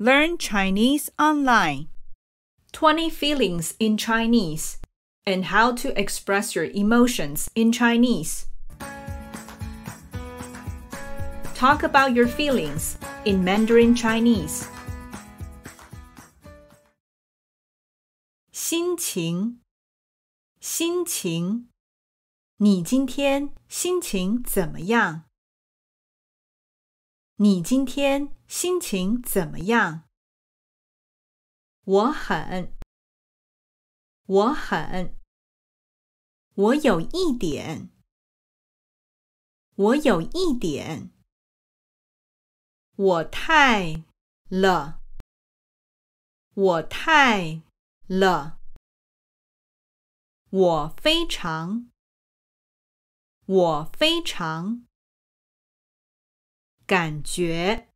Learn Chinese online. 20 feelings in Chinese and how to express your emotions in Chinese. Talk about your feelings in Mandarin Chinese. 心情，心情，你今天心情怎么样？你今天心情怎么样？我很，我有一点，我太了，我非常，感觉，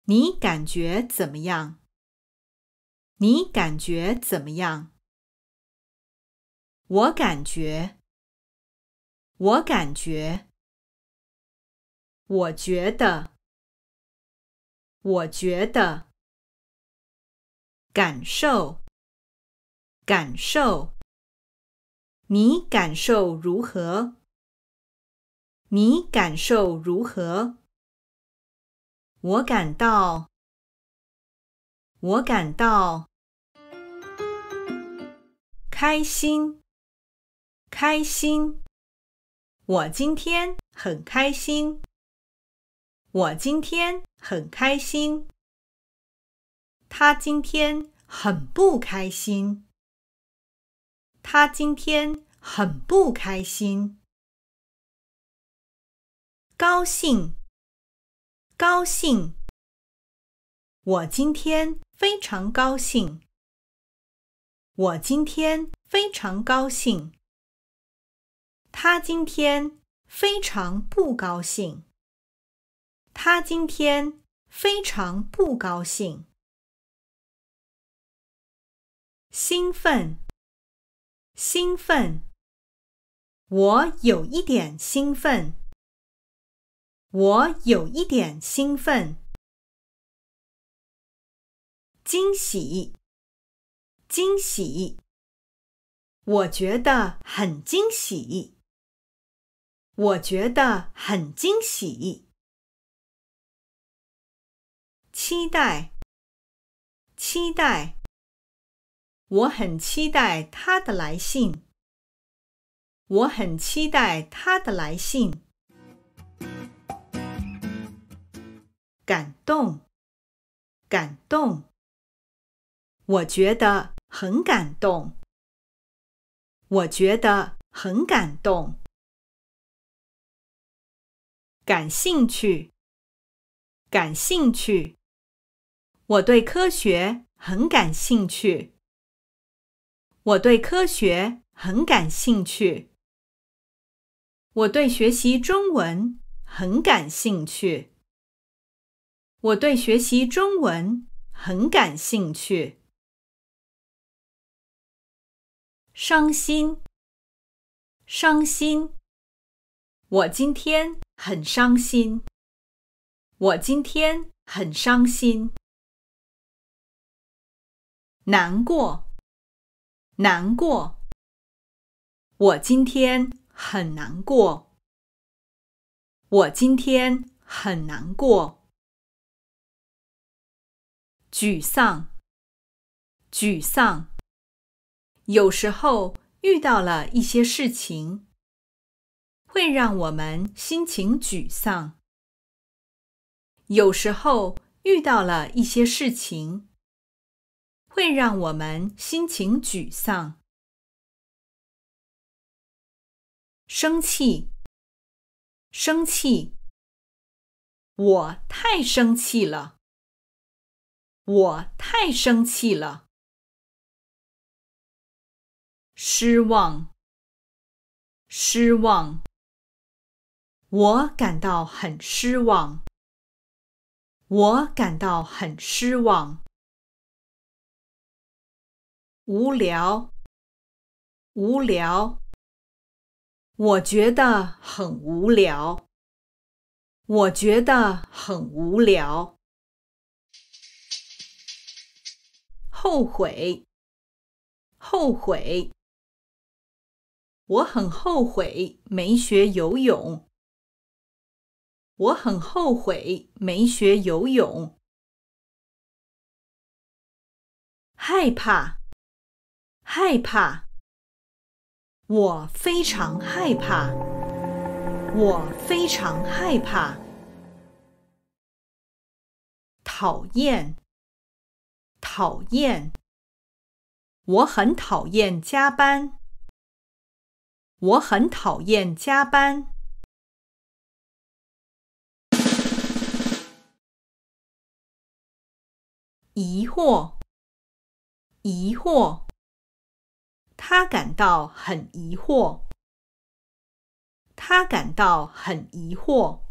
你感觉怎么样？我感觉，我觉得，感受，你感受如何？我感到，开心，我今天很开心，他今天很不开心，高兴，我今天非常高兴，他今天非常不高兴，兴奋，我有一点兴奋，惊喜，我觉得很惊喜，期待，我很期待他的来信，感动，我觉得很感动，感兴趣，我对科学很感兴趣，我对学习中文很感兴趣，伤心，我今天很伤心，难过，我今天很难过，沮丧，有时候遇到了一些事情，会让我们心情沮丧，生气，我太生气了，失望，我感到很失望，无聊，我觉得很无聊，我觉得很无聊。后悔，后悔。我很后悔没学游泳。我很后悔没学游泳。害怕，害怕。我非常害怕。我非常害怕。讨厌，讨厌。我很讨厌加班。我很讨厌加班。疑惑，疑惑。他感到很疑惑。他感到很疑惑。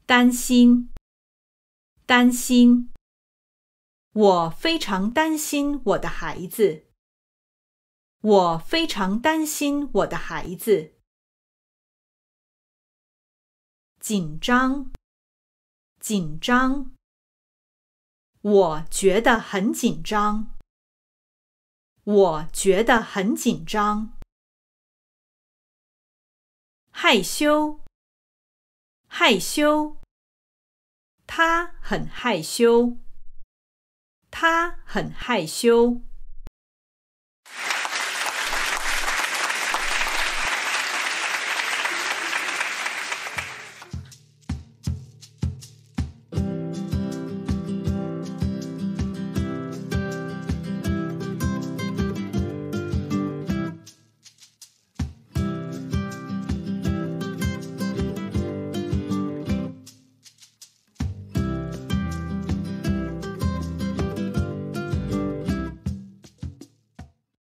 担心，担心。我非常担心我的孩子。我非常担心我的孩子。紧张，紧张。我觉得很紧张。我觉得很紧张。害羞，害羞。他很害羞。他很害羞。